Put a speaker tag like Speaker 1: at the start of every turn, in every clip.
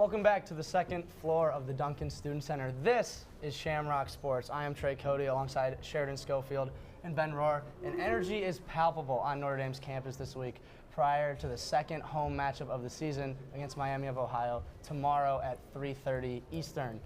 Speaker 1: Welcome back to the second floor of the Duncan Student Center. This is Shamrock Sports. I am Trey Cody alongside Sheridan Schofield and Ben Rohr. And energy is palpable on Notre Dame's campus this week prior to the second home matchup of the season against Miami of Ohio tomorrow at 3:30 Eastern.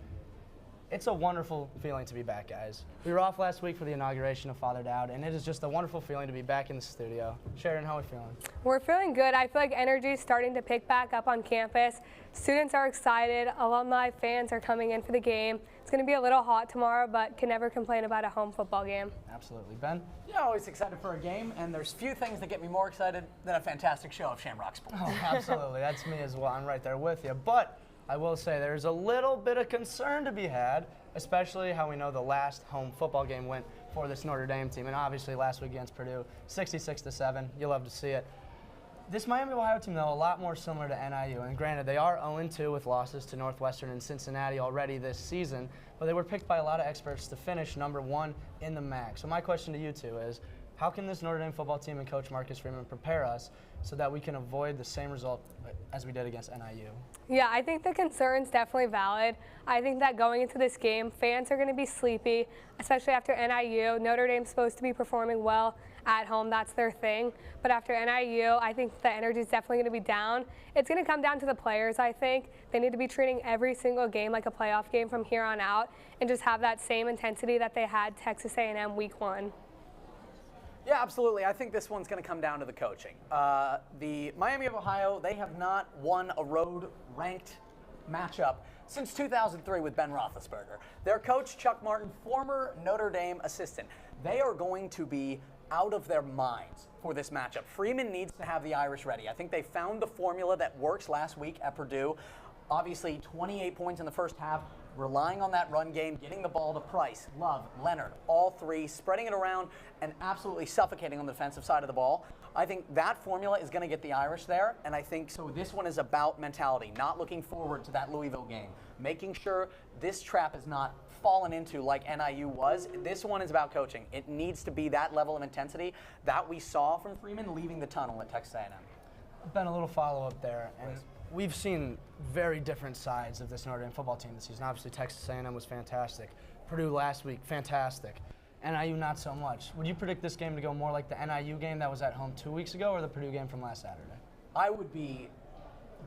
Speaker 1: It's a wonderful feeling to be back, guys. We were off last week for the inauguration of Father Dowd, and it is just a wonderful feeling to be back in the studio. Sheridan, how are we feeling?
Speaker 2: We're feeling good. I feel like energy is starting to pick back up on campus. Students are excited. Alumni, fans are coming in for the game. It's going to be a little hot tomorrow, but can never complain about a home football game.
Speaker 1: Absolutely. Ben?
Speaker 3: Yeah, always excited for a game, and there's few things that get me more excited than a fantastic show of Shamrock Sports.
Speaker 1: Oh, absolutely. That's me as well. I'm right there with you. But I will say there's a little bit of concern to be had, especially how we know the last home football game went for this Notre Dame team. And obviously last week against Purdue, 66-7. You'll love to see it. This Miami of Ohio team, though, a lot more similar to NIU. And granted, they are 0-2 with losses to Northwestern and Cincinnati already this season, but they were picked by a lot of experts to finish #1 in the MAC. So my question to you two is, how can this Notre Dame football team and Coach Marcus Freeman prepare us so that we can avoid the same result as we did against NIU?
Speaker 2: Yeah, I think the concern's definitely valid. I think that going into this game, fans are going to be sleepy, especially after NIU. Notre Dame's supposed to be performing well at home. That's their thing. But after NIU, I think the energy is definitely going to be down. It's going to come down to the players, I think. They need to be treating every single game like a playoff game from here on out and just have that same intensity that they had Texas A&M week 1.
Speaker 3: Yeah, absolutely. I think this one's going to come down to the coaching. The Miami of Ohio, they have not won a road-ranked matchup since 2003 with Ben Roethlisberger. Their coach, Chuck Martin, former Notre Dame assistant. They are going to be out of their minds for this matchup. Freeman needs to have the Irish ready. I think they found the formula that works last week at Purdue. Obviously, 28 points in the first half, relying on that run game, getting the ball to Price, Love, Leonard, all three, spreading it around and absolutely suffocating on the defensive side of the ball. I think that formula is going to get the Irish there, and I think so this one is about mentality, not looking forward to that Louisville game, making sure this trap is not fallen into like NIU was. This one is about coaching. It needs to be that level of intensity that we saw from Freeman leaving the tunnel at Texas A&M.
Speaker 1: Ben, a little follow-up there. And we've seen very different sides of this Notre Dame football team this season. Obviously, Texas A&M was fantastic. Purdue last week, fantastic. NIU, not so much. Would you predict this game to go more like the NIU game that was at home 2 weeks ago or the Purdue game from last Saturday?
Speaker 3: I would be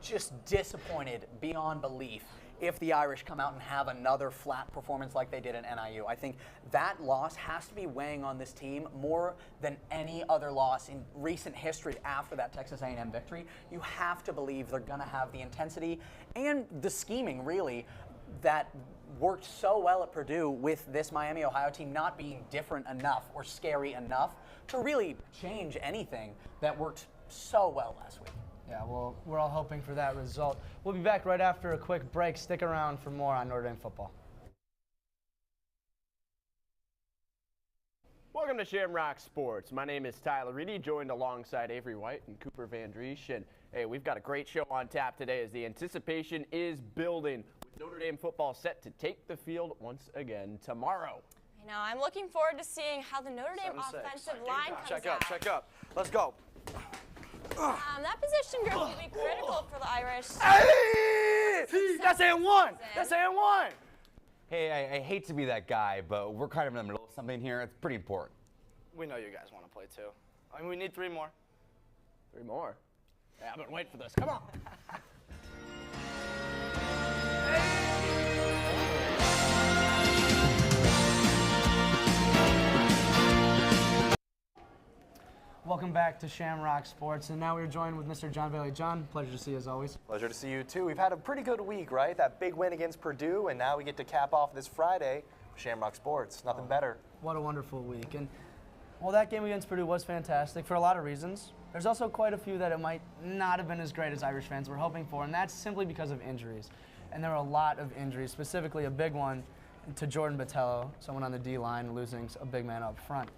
Speaker 3: just disappointed beyond belief if the Irish come out and have another flat performance like they did at NIU. I think that loss has to be weighing on this team more than any other loss in recent history after that Texas A&M victory. You have to believe they're going to have the intensity and the scheming, really, that worked so well at Purdue with this Miami, Ohio team not being different enough or scary enough to really change anything that worked so well last week.
Speaker 1: Yeah, well, we're all hoping for that result. We'll be back right after a quick break. Stick around for more on Notre Dame football.
Speaker 4: Welcome to Shamrock Sports. My name is Tyler Reedy, joined alongside Avery White and Cooper Van Driesch. And hey, we've got a great show on tap today as the anticipation is building with Notre Dame football set to take the field once again tomorrow.
Speaker 5: I know. I'm looking forward to seeing how the Notre Dame offensive line comes out.
Speaker 6: Check up. Let's go.
Speaker 5: That position group will be critical for the Irish.
Speaker 6: Hey! That's and one. That's and one.
Speaker 7: Hey, I hate to be that guy, but we're kind of in the middle of something here. It's pretty important.
Speaker 1: We know you guys want to play too. I mean, we need 3 more.
Speaker 4: 3 more? Yeah, I've been waiting for this. Come on.
Speaker 1: Welcome back to Shamrock Sports, and now we're joined with Mr. John Biley. John, pleasure to see you as always.
Speaker 6: Pleasure to see you too. We've had a pretty good week, right? That big win against Purdue, and now we get to cap off this Friday with Shamrock Sports. Nothing better.
Speaker 1: What a wonderful week. And well, that game against Purdue was fantastic for a lot of reasons. There's also quite a few that it might not have been as great as Irish fans were hoping for, and that's simply because of injuries. And there were a lot of injuries, specifically a big one to Jordan Botelho, someone on the D-line, losing a big man up front.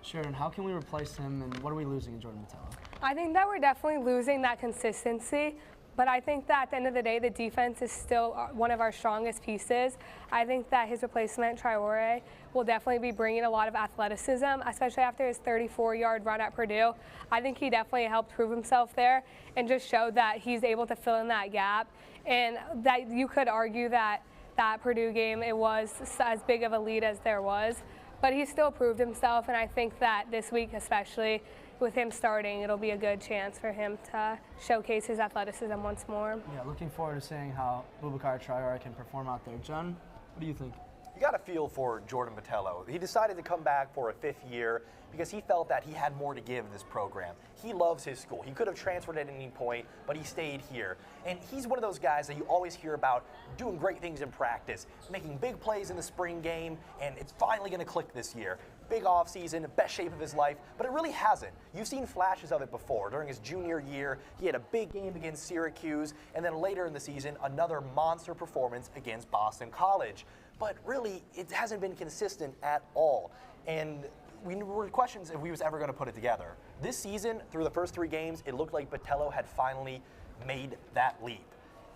Speaker 1: Sheridan, how can we replace him, and what are we losing in Jordan Botelho?
Speaker 2: I think that we're definitely losing that consistency, But I think that at the end of the day, the defense is still one of our strongest pieces. I think that his replacement, Traore, will definitely be bringing a lot of athleticism, especially after his 34-yard run at Purdue. I think he definitely helped prove himself there and just showed that he's able to fill in that gap. And that you could argue that that Purdue game, it was as big of a lead as there was, but he still proved himself, and I think that this week especially, with him starting, it'll be a good chance for him to showcase his athleticism once more.
Speaker 1: Yeah, looking forward to seeing how Boubacar Traore can perform out there. John, what do you think?
Speaker 6: You got to feel for Jordan Botelho. He decided to come back for a 5th year because he felt that he had more to give this program. He loves his school. He could have transferred at any point, but he stayed here. And he's one of those guys that you always hear about doing great things in practice, making big plays in the spring game, and it's finally going to click this year. Big offseason, best shape of his life, but it really hasn't. You've seen flashes of it before. During his junior year, he had a big game against Syracuse, and then later in the season, another monster performance against Boston College. But really, it hasn't been consistent at all. And we were questions if we was ever going to put it together. This season, through the first 3 games, it looked like Botelho had finally made that leap.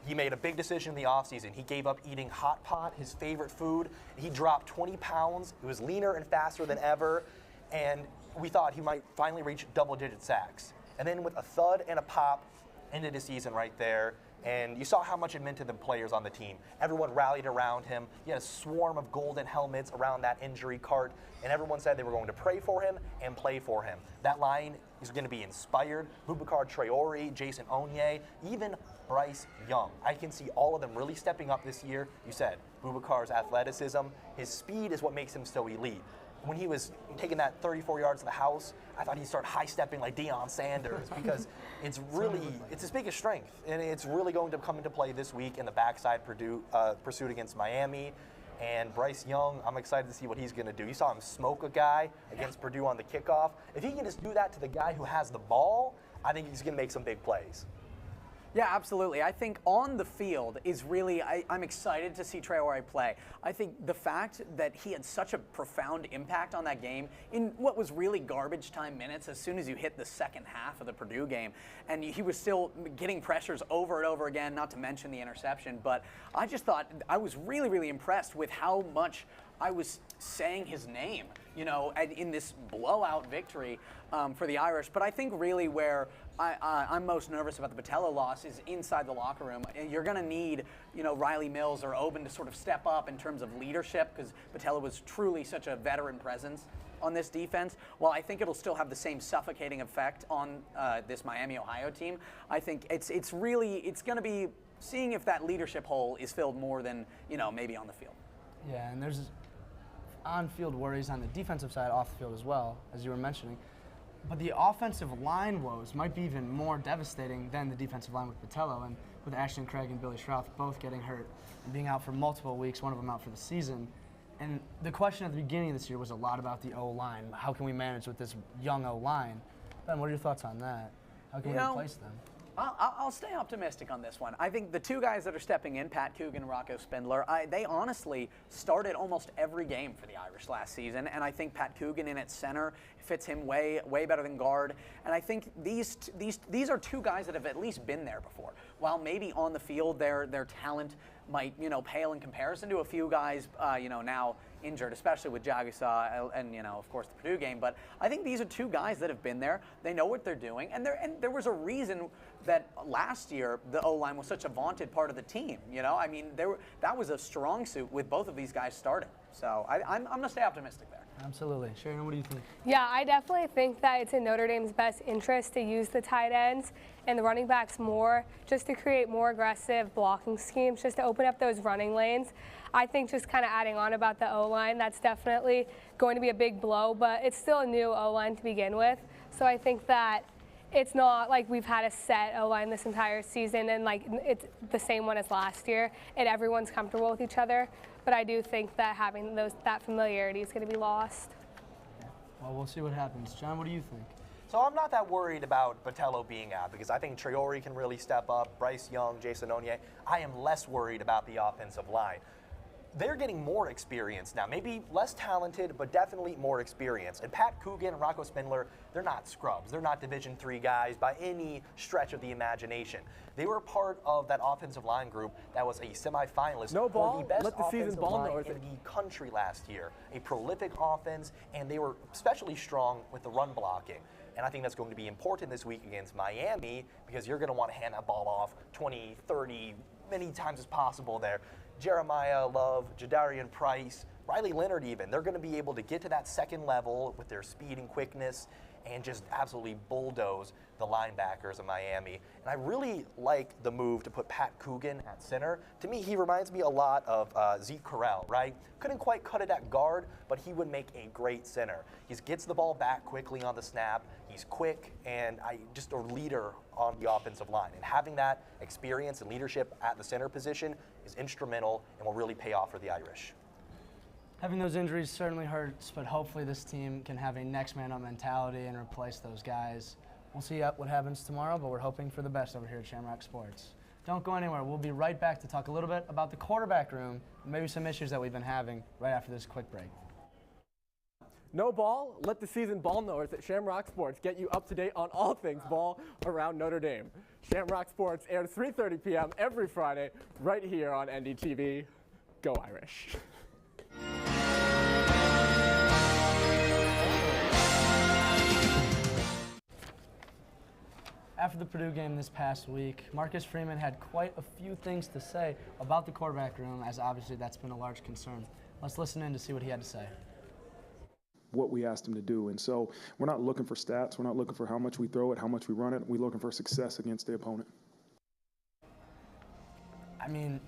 Speaker 6: He made a big decision in the offseason. He gave up eating hot pot, his favorite food. He dropped 20 pounds. He was leaner and faster than ever. And we thought he might finally reach double-digit sacks. And then with a thud and a pop, ended his season right there. And you saw how much it meant to the players on the team. Everyone rallied around him. He had a swarm of golden helmets around that injury cart, and everyone said they were going to pray for him and play for him. That line is going to be inspired. Boubacar Traore, Jason Onye, even Bryce Young. I can see all of them really stepping up this year. You said Boubacar's athleticism, his speed is what makes him so elite. When he was taking that 34 yards to the house, I thought he'd start high-stepping like Deion Sanders because it's his biggest strength, and it's really going to come into play this week in the backside pursuit against Miami. And Bryce Young, I'm excited to see what he's going to do. You saw him smoke a guy against Purdue on the kickoff. If he can just do that to the guy who has the ball, I think he's going to make some big plays.
Speaker 3: Yeah, absolutely. I think on the field is really, I'm excited to see Traore play. I think the fact that he had such a profound impact on that game in what was really garbage time minutes as soon as you hit the second half of the Purdue game, and he was still getting pressures over and over again, not to mention the interception, but I just thought I was really, really impressed with how much I was saying his name, you know, in this blowout victory for the Irish. But I think really where I'm most nervous about the Botelho loss is inside the locker room. You're going to need, you know, Riley Mills or Oben to sort of step up in terms of leadership because Botelho was truly such a veteran presence on this defense. While I think it'll still have the same suffocating effect on this Miami, Ohio team, I think it's going to be seeing if that leadership hole is filled more than, you know, maybe on the field.
Speaker 1: Yeah, and there's on-field worries on the defensive side, off the field as well, as you were mentioning. But the offensive line woes might be even more devastating than the defensive line with Botelho, and with Ashton Craig and Billy Schrouth both getting hurt and being out for multiple weeks, one of them out for the season. And the question at the beginning of this year was a lot about the O-line. How can we manage with this young O-line? Ben, what are your thoughts on that? How can we replace them?
Speaker 3: I'll stay optimistic on this one. I think the 2 guys that are stepping in, Pat Coogan and Rocco Spindler, they honestly started almost every game for the Irish last season, and I think Pat Coogan in at center fits him way better than guard. And I think these are 2 guys that have at least been there before. While maybe on the field their talent might, you know, pale in comparison to a few guys, you know, now injured, especially with Jagusa and, you know, of course, the Purdue game. But I think these are 2 guys that have been there. They know what they're doing. And there was a reason that last year the O-line was such a vaunted part of the team. You know, I mean, that was a strong suit with both of these guys starting. So I'm going to stay optimistic there.
Speaker 1: Absolutely. Sharon, what do you think?
Speaker 2: Yeah, I definitely think that it's in Notre Dame's best interest to use the tight ends and the running backs more, just to create more aggressive blocking schemes, just to open up those running lanes. I think just kind of adding on about the O-line, that's definitely going to be a big blow, but it's still a new O-line to begin with. So I think that it's not like we've had a set O-line this entire season and like it's the same one as last year and everyone's comfortable with each other. But I do think that having that familiarity is going to be lost.
Speaker 1: Well, we'll see what happens. John, what do you think?
Speaker 6: So I'm not that worried about Botelho being out because I think Traore can really step up, Bryce Young, Jason Onye. I am less worried about the offensive line. they're getting more experience now. Maybe less talented, but definitely more experience. And Pat Coogan and Rocco Spindler, they're not scrubs. They're not Division III guys by any stretch of the imagination. They were part of that offensive line group that was a semifinalist for the best offensive line in the country last year. A prolific offense, and they were especially strong with the run blocking. And I think that's going to be important this week against Miami because you're going to want to hand that ball off 20, 30, many times as possible there. Jeremiah Love, Jadarian Price, Riley Leonard even, they're going to be able to get to that second level with their speed and quickness and just absolutely bulldoze the linebackers of Miami. And I really like the move to put Pat Coogan at center. To me, he reminds me a lot of Zeke Corral, right? Couldn't quite cut it at guard, but he would make a great center. He gets the ball back quickly on the snap. He's quick and just a leader on the offensive line. And having that experience and leadership at the center position is instrumental and will really pay off for the Irish.
Speaker 1: Having those injuries certainly hurts, but hopefully this team can have a next man up mentality and replace those guys. We'll see what happens tomorrow, but we're hoping for the best over here at Shamrock Sports. Don't go anywhere. We'll be right back to talk a little bit about the quarterback room and maybe some issues that we've been having right after this quick break.
Speaker 8: No ball? Let the seasoned ball knowers at Shamrock Sports get you up to date on all things ball around Notre Dame. Shamrock Sports airs 3:30 p.m. every Friday right here on NDTV. Go Irish.
Speaker 1: After the Purdue game this past week, Marcus Freeman had quite a few things to say about the quarterback room, as obviously that's been a large concern. Let's listen in to see what he had to say.
Speaker 9: What we asked him to do. And so we're not looking for stats. We're not looking for how much we throw it, how much we run it. We're looking for success against the opponent.
Speaker 1: I mean,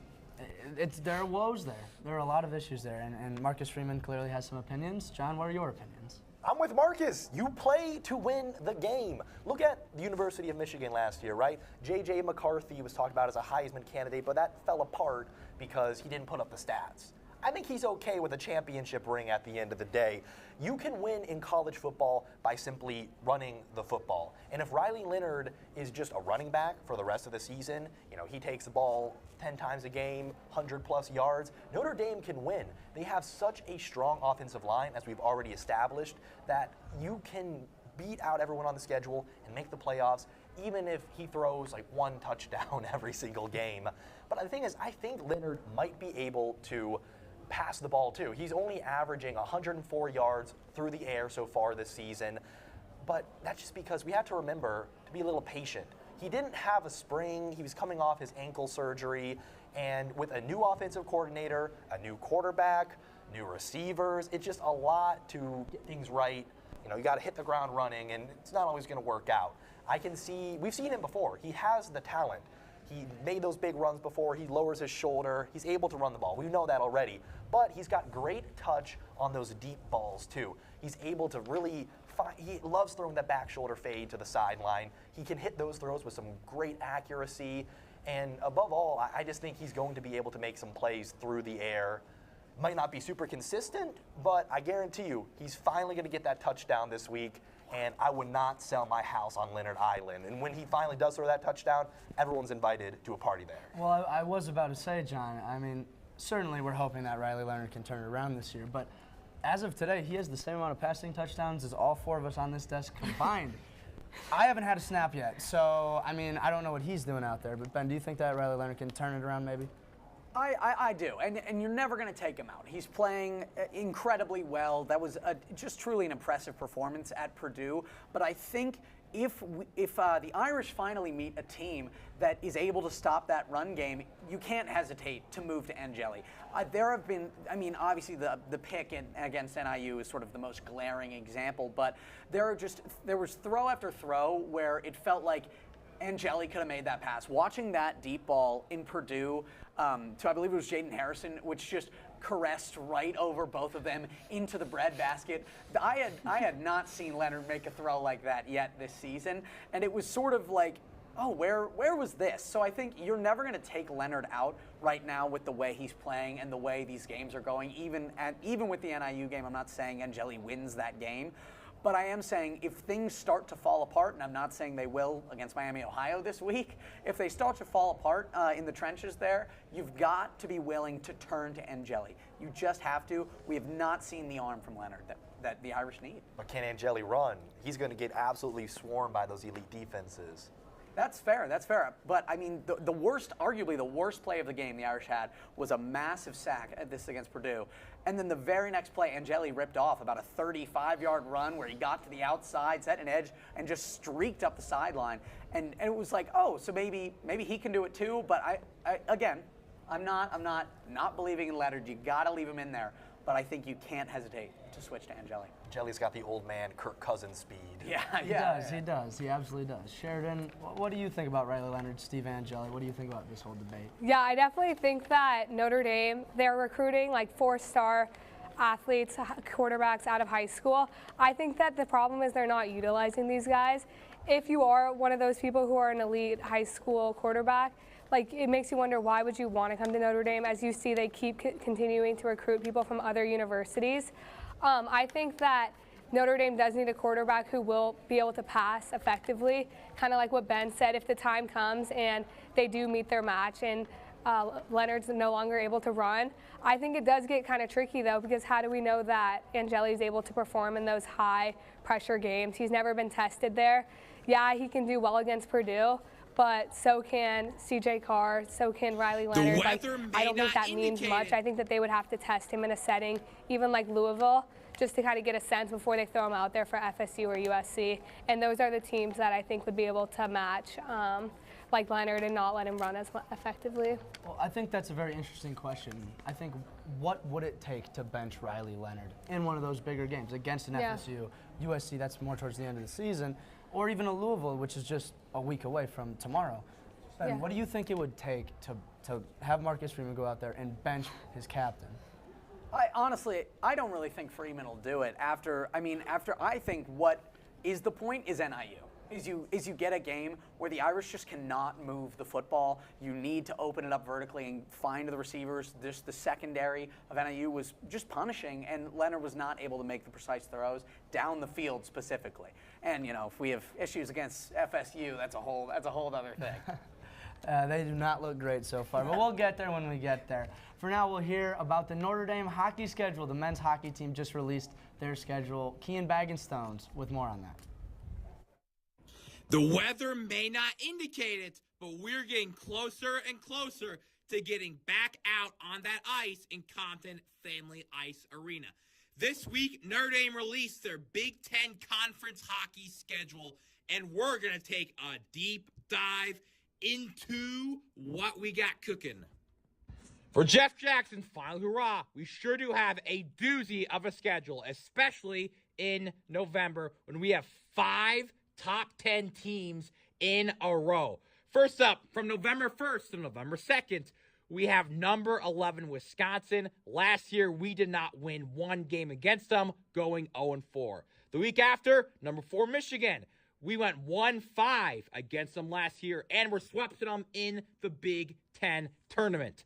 Speaker 1: there are woes there. There are a lot of issues there, and Marcus Freeman clearly has some opinions. John, what are your opinions?
Speaker 6: I'm with Marcus. You play to win the game. Look at the University of Michigan last year, right? J.J. McCarthy was talked about as a Heisman candidate, but that fell apart because he didn't put up the stats. I think he's okay with a championship ring at the end of the day. You can win in college football by simply running the football. And if Riley Leonard is just a running back for the rest of the season, he takes the ball 10 times a game, 100-plus yards, Notre Dame can win. They have such a strong offensive line, as we've already established, that you can beat out everyone on the schedule and make the playoffs, even if he throws like one touchdown every single game. But the thing is, I think Leonard might be able to pass the ball too. He's only averaging 104 yards through the air so far this season, but that's just because we have to remember to be a little patient. He didn't have a spring. He was coming off his ankle surgery, and with a new offensive coordinator, a new quarterback, new receivers, it's just a lot to get things right. You got to hit the ground running, and it's not always going to work out. We've seen him before. He has the talent. He made those big runs before. He lowers his shoulder. He's able to run the ball. We know that already. But he's got great touch on those deep balls, too. He's able to really he loves throwing that back shoulder fade to the sideline. He can hit those throws with some great accuracy. And above all, I just think he's going to be able to make some plays through the air. Might not be super consistent, but I guarantee you he's finally going to get that touchdown this week. And I would not sell my house on Leonard Island. And when he finally does throw that touchdown, everyone's invited to a party there.
Speaker 1: Well, I was about to say, John, I mean, certainly we're hoping that Riley Leonard can turn it around this year. But as of today, he has the same amount of passing touchdowns as all four of us on this desk combined. I haven't had a snap yet. So, I mean, I don't know what he's doing out there. But, Ben, do you think that Riley Leonard can turn it around maybe?
Speaker 3: I do, and you're never going to take him out. He's playing incredibly well. That was just truly an impressive performance at Purdue. But I think if the Irish finally meet a team that is able to stop that run game, you can't hesitate to move to Angeli. There have been, obviously the pick against NIU is sort of the most glaring example, but there was throw after throw where it felt like Angeli could have made that pass. Watching that deep ball in Purdue to, I believe it was Jaden Harrison, which just caressed right over both of them into the breadbasket. I had not seen Leonard make a throw like that yet this season, and it was sort of like, oh, where was this? So I think you're never going to take Leonard out right now with the way he's playing and the way these games are going. Even with the NIU game, I'm not saying Angeli wins that game, But I am saying if things start to fall apart, and I'm not saying they will against Miami, Ohio this week, if they start to fall apart in the trenches there, you've got to be willing to turn to Angeli. You just have to. We have not seen the arm from Leonard that the Irish need.
Speaker 6: But can Angeli run? He's going to get absolutely swarmed by those elite defenses.
Speaker 3: That's fair. That's fair. But I mean, the worst, arguably the worst play of the game the Irish had was a massive sack at this against Purdue, and then the very next play, Angeli ripped off about a 35-yard run where he got to the outside, set an edge, and just streaked up the sideline. And it was like, oh, so maybe he can do it too. But I'm not believing in Leonard. You got to leave him in there. But I think you can't hesitate to switch to Angeli.
Speaker 6: Angeli's got the old man Kirk Cousins speed.
Speaker 3: Yeah,
Speaker 1: He does. He absolutely does. Sheridan, what do you think about Riley Leonard, Steve Angeli? What do you think about this whole debate?
Speaker 2: Yeah, I definitely think that Notre Dame, they're recruiting like 4-star athletes, quarterbacks out of high school. I think that the problem is they're not utilizing these guys. If you are one of those people who are an elite high school quarterback, like, it makes you wonder, why would you want to come to Notre Dame? As you see, they keep continuing to recruit people from other universities. I think that Notre Dame does need a quarterback who will be able to pass effectively, kind of like what Ben said. If the time comes and they do meet their match and Leonard's no longer able to run, I think it does get kind of tricky, though, because how do we know that Angeli is able to perform in those high-pressure games? He's never been tested there. Yeah, he can do well against Purdue, but so can C.J. Carr, so can Riley Leonard. I don't think that means much. I think that they would have to test him in a setting, even like Louisville, just to kind of get a sense before they throw him out there for FSU or USC. And those are the teams that I think would be able to match like Leonard and not let him run as effectively.
Speaker 1: Well, I think that's a very interesting question. I think, what would it take to bench Riley Leonard in one of those bigger games against an FSU, USC, that's more towards the end of the season, or even a Louisville, which is just a week away from tomorrow? Ben, what do you think it would take to have Marcus Freeman go out there and bench his captain?
Speaker 3: Honestly, I don't really think Freeman will do it. After I think what is the point is NIU. Is you get a game where the Irish just cannot move the football. You need to open it up vertically and find the receivers. The secondary of NIU was just punishing, and Leonard was not able to make the precise throws down the field specifically. And if we have issues against FSU, that's a whole other thing.
Speaker 1: They do not look great so far, but we'll get there when we get there. For now, we'll hear about the Notre Dame hockey schedule. The men's hockey team just released their schedule. Kean Baggenstones with more on that.
Speaker 10: The weather may not indicate it, but we're getting closer and closer to getting back out on that ice in Compton Family Ice Arena. This week, Notre Dame released their Big Ten Conference hockey schedule, and we're going to take a deep dive into what we got cooking. For Jeff Jackson's final hurrah, we sure do have a doozy of a schedule, especially in November when we have 5 top 10 teams in a row. First up, from November 1st to November 2nd, we have number 11 Wisconsin. Last year, we did not win one game against them, going 0-4. The week after, number 4 Michigan. We went 1-5 against them last year, and we're swept them in the Big Ten tournament.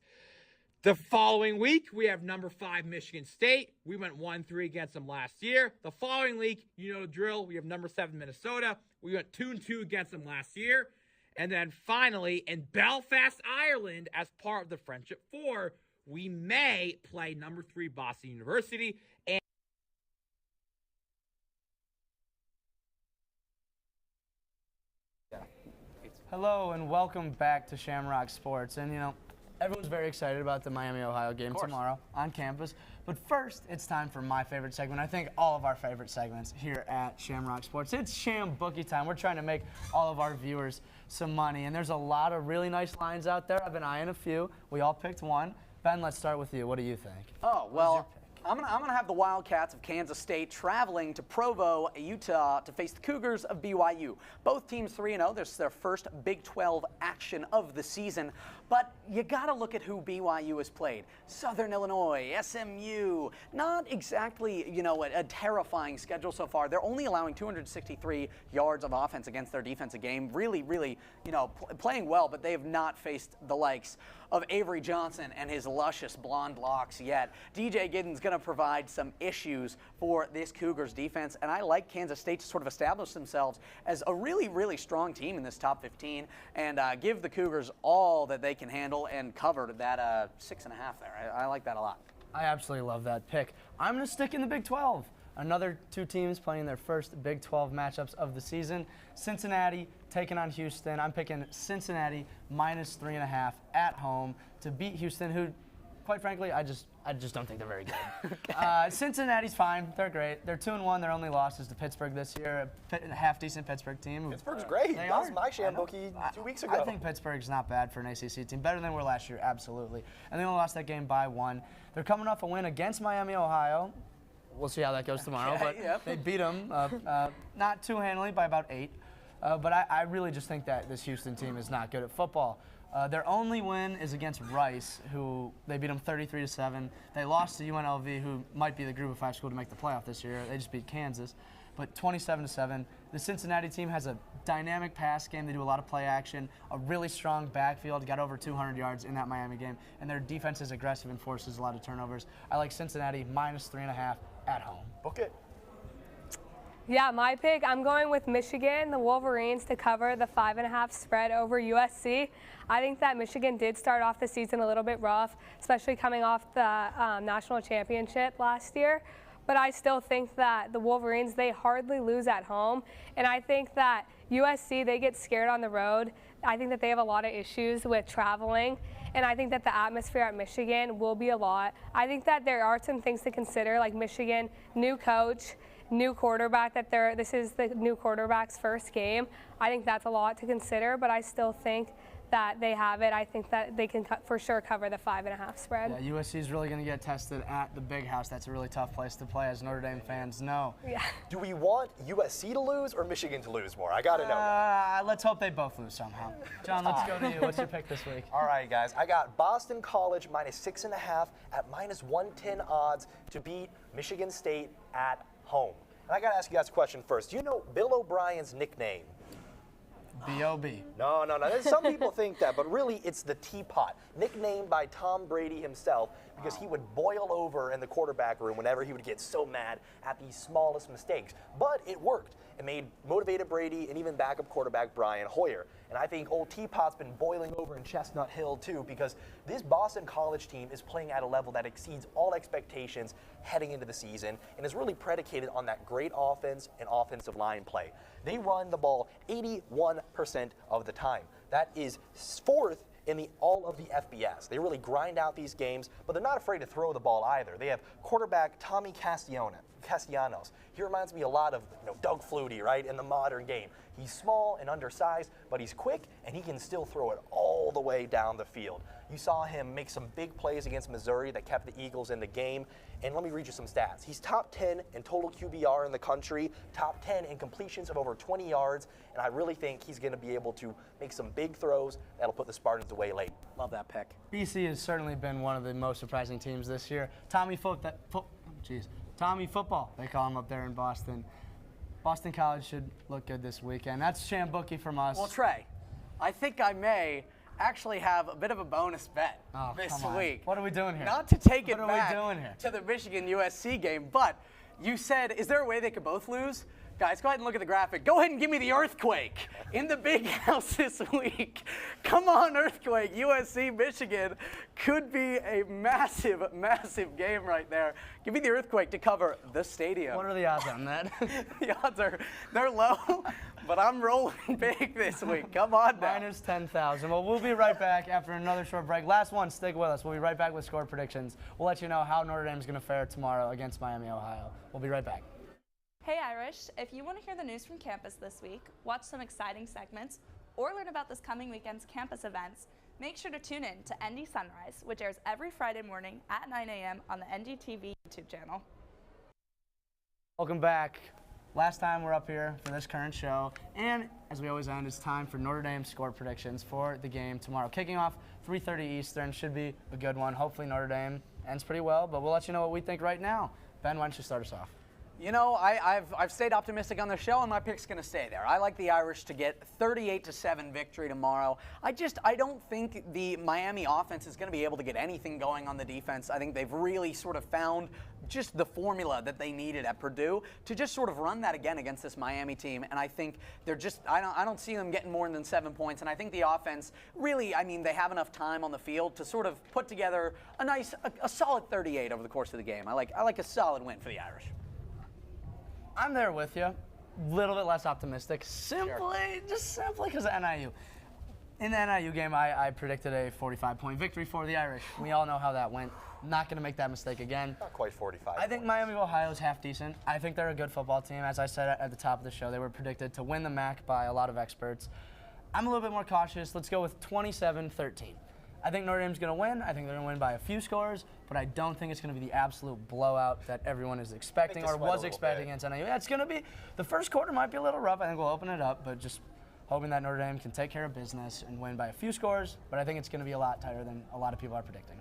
Speaker 10: The following week, we have number 5 Michigan State. We went 1-3 against them last year. The following week, you know the drill. We have number 7 Minnesota. We went 2-2 against them last year. And then finally, in Belfast, Ireland, as part of the Friendship 4, we may play number 3 Boston University. And
Speaker 1: Hello and welcome back to Shamrock Sports. And everyone's very excited about the Miami, Ohio game tomorrow on campus. But first, it's time for my favorite segment. I think all of our favorite segments here at Shamrock Sports. It's Sham Bookie time. We're trying to make all of our viewers some money. And there's a lot of really nice lines out there. I've been eyeing a few. We all picked one. Ben, let's start with you. What do you think?
Speaker 3: Oh, well, I'm gonna have the Wildcats of Kansas State traveling to Provo, Utah, to face the Cougars of BYU. Both teams 3-0. This is their first Big 12 action of the season. But you got to look at who BYU has played. Southern Illinois, SMU. Not exactly, a terrifying schedule so far. They're only allowing 263 yards of offense against their defensive game. Really, playing well, but they have not faced the likes of Avery Johnson and his luscious blonde locks yet. DJ Giddens going to to provide some issues for this Cougars defense. And I like Kansas State to sort of establish themselves as a really, really strong team in this top 15 and give the Cougars all that they can handle and cover that 6.5 there. I like that a lot.
Speaker 1: I absolutely love that pick. I'm going to stick in the Big 12. Another two teams playing their first Big 12 matchups of the season. Cincinnati taking on Houston. I'm picking Cincinnati -3.5 at home to beat Houston, who, quite frankly, I just don't think they're very good. Cincinnati's fine. They're great. They're 2-1. Their only loss is to Pittsburgh this year, a half-decent Pittsburgh team.
Speaker 6: Pittsburgh's great.
Speaker 1: They
Speaker 6: that was
Speaker 1: are.
Speaker 6: my Shamrock Bookie 2 weeks ago.
Speaker 1: I think Pittsburgh's not bad for an ACC team. Better than we were last year, absolutely. And they only lost that game by 1. They're coming off a win against Miami, Ohio. We'll see how that goes tomorrow. But they beat them not too handily by about 8. But I really just think that this Houston team is not good at football. Their only win is against Rice, who they beat them 33-7. They lost to UNLV, who might be the Group of 5 school to make the playoff this year. They just beat Kansas, but 27-7. The Cincinnati team has a dynamic pass game. They do a lot of play action, a really strong backfield, got over 200 yards in that Miami game, and their defense is aggressive and forces a lot of turnovers. I like Cincinnati -3.5 at home.
Speaker 6: Book it.
Speaker 2: Yeah, my pick, I'm going with Michigan, the Wolverines, to cover the 5.5 spread over USC. I think that Michigan did start off the season a little bit rough, especially coming off the national championship last year. But I still think that the Wolverines, they hardly lose at home. And I think that USC, they get scared on the road. I think that they have a lot of issues with traveling. And I think that the atmosphere at Michigan will be a lot. I think that there are some things to consider, like Michigan, new coach, new quarterback, this is the new quarterback's first game. I think that's a lot to consider, but I still think that they have it. I think that they can for sure cover the 5.5 spread.
Speaker 1: Yeah, USC is really going to get tested at the Big House. That's a really tough place to play, as Notre Dame fans know.
Speaker 2: Yeah.
Speaker 6: Do we want USC to lose or Michigan to lose more? I got to know.
Speaker 1: Let's hope they both lose somehow. John, let's go to you. What's your pick this week?
Speaker 6: All right, guys. I got Boston College -6.5 at -110 odds to beat Michigan State at home. And I got to ask you guys a question first. Do you know Bill O'Brien's nickname?
Speaker 1: B.O.B.
Speaker 6: No. Some people think that, but really it's the Teapot, nicknamed by Tom Brady himself because he would boil over in the quarterback room whenever he would get so mad at the smallest mistakes. But it worked. It motivated Brady and even backup quarterback Brian Hoyer. And I think old Teapot's been boiling over in Chestnut Hill too, because this Boston College team is playing at a level that exceeds all expectations heading into the season and is really predicated on that great offense and offensive line play. They run the ball 81% of the time. That is 4th in all of the FBS. They really grind out these games, but they're not afraid to throw the ball either. They have quarterback Tommy Castellanos. He reminds me a lot of Doug Flutie, right, in the modern game. He's small and undersized, but he's quick, and he can still throw it all the way down the field. You saw him make some big plays against Missouri that kept the Eagles in the game. And let me read you some stats. He's top 10 in total QBR in the country, top 10 in completions of over 20 yards, and I really think he's going to be able to make some big throws that'll put the Spartans away late.
Speaker 3: Love that pick.
Speaker 1: BC has certainly been one of the most surprising teams this year. Tommy Football, they call him up there in Boston. Boston College should look good this weekend. That's Sham Bookie from us.
Speaker 3: Well, Trey, I think I may actually have a bit of a bonus bet this week.
Speaker 1: What are we doing here?
Speaker 3: Not to take it
Speaker 1: What
Speaker 3: back
Speaker 1: are we doing here?
Speaker 3: to the Michigan USC game, but you said, is there a way they could both lose? Guys, go ahead and look at the graphic. Go ahead and give me the earthquake in the Big House this week. Come on, earthquake. USC, Michigan could be a massive, massive game right there. Give me the earthquake to cover the stadium.
Speaker 1: What are the odds on that?
Speaker 3: The odds they're low, but I'm rolling big this week. Come on now.
Speaker 1: -10,000. Well, we'll be right back after another short break. Last one, stick with us. We'll be right back with score predictions. We'll let you know how Notre Dame's going to fare tomorrow against Miami, Ohio. We'll be right back.
Speaker 5: Hey Irish, if you want to hear the news from campus this week, watch some exciting segments, or learn about this coming weekend's campus events, make sure to tune in to ND Sunrise, which airs every Friday morning at 9 a.m. on the NDTV YouTube channel.
Speaker 1: Welcome back. Last time we're up here for this current show, and as we always end, it's time for Notre Dame score predictions for the game tomorrow. Kicking off 3:30 Eastern, should be a good one. Hopefully Notre Dame ends pretty well, but we'll let you know what we think right now. Ben, why don't you start us off?
Speaker 3: You know, I've stayed optimistic on the show, and my pick's going to stay there. I like the Irish to get 38-7 victory tomorrow. I don't think the Miami offense is going to be able to get anything going on the defense. I think they've really sort of found just the formula that they needed at Purdue to just sort of run that again against this Miami team. And I think they're just, I don't see them getting more than 7 points. And I think the offense really, I mean, they have enough time on the field to sort of put together a solid 38 over the course of the game. I like a solid win for the Irish.
Speaker 1: I'm there with you. A little bit less optimistic, just simply because of NIU. In the NIU game, I predicted a 45-point victory for the Irish. We all know how that went. Not going to make that mistake again.
Speaker 6: Not quite 45.
Speaker 1: I think Miami of Ohio is half decent. I think they're a good football team. As I said at the top of the show, they were predicted to win the MAC by a lot of experts. I'm a little bit more cautious. Let's go with 27-13. I think Notre Dame's going to win. I think they're going to win by a few scores, but I don't think it's going to be the absolute blowout that everyone is expecting or was expecting against NIU. It's going to be, the first quarter might be a little rough. I think we'll open it up, but just hoping that Notre Dame can take care of business and win by a few scores, but I think it's going to be a lot tighter than a lot of people are predicting.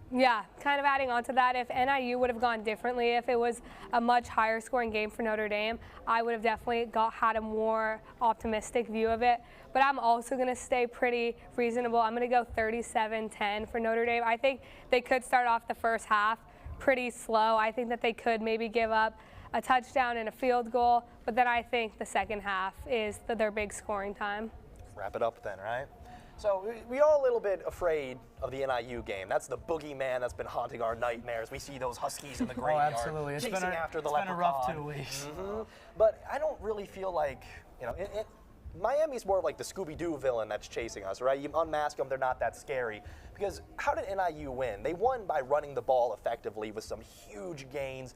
Speaker 2: Yeah, kind of adding on to that, if NIU would have gone differently, if it was a much higher scoring game for Notre Dame, I would have definitely had a more optimistic view of it. But I'm also going to stay pretty reasonable. I'm going to go 37-10 for Notre Dame. I think they could start off the first half pretty slow. I think that they could maybe give up a touchdown and a field goal, but then I think the second half is their big scoring time.
Speaker 6: Wrap it up then, right? So we are a little bit afraid of the NIU game. That's the boogeyman that's been haunting our nightmares. We see those Huskies in the graveyard
Speaker 1: absolutely.
Speaker 6: chasing after the leprechaun.
Speaker 1: It's been a rough 2 weeks.
Speaker 6: But I don't really feel like, Miami's more of like the Scooby-Doo villain that's chasing us, right? You unmask them, they're not that scary. Because how did NIU win? They won by running the ball effectively with some huge gains.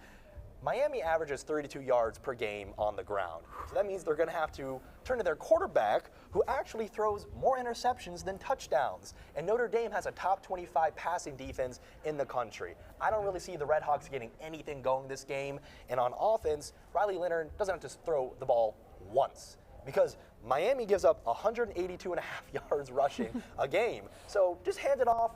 Speaker 6: Miami averages 32 yards per game on the ground. So that means they're going to have to turn to their quarterback, who actually throws more interceptions than touchdowns. And Notre Dame has a top 25 passing defense in the country. I don't really see the Red Hawks getting anything going this game. And on offense, Riley Leonard doesn't have to throw the ball once, because Miami gives up 182.5 yards rushing a game. So just hand it off.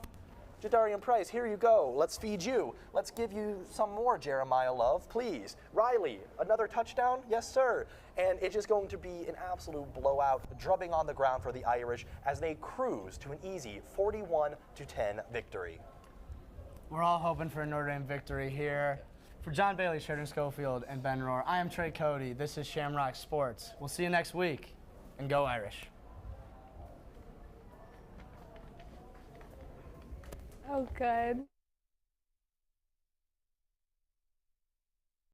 Speaker 6: Jadarian Price, here you go. Let's feed you. Let's give you some more Jeremiah Love, please. Riley, another touchdown? Yes, sir. And it's just going to be an absolute blowout, drubbing on the ground for the Irish as they cruise to an easy 41-10 victory.
Speaker 1: We're all hoping for a Notre Dame victory here. For John Biley, Sheridan Schofield, and Ben Rohr, I am Trey Cody. This is Shamrock Sports. We'll see you next week, and go Irish.
Speaker 2: Oh, good.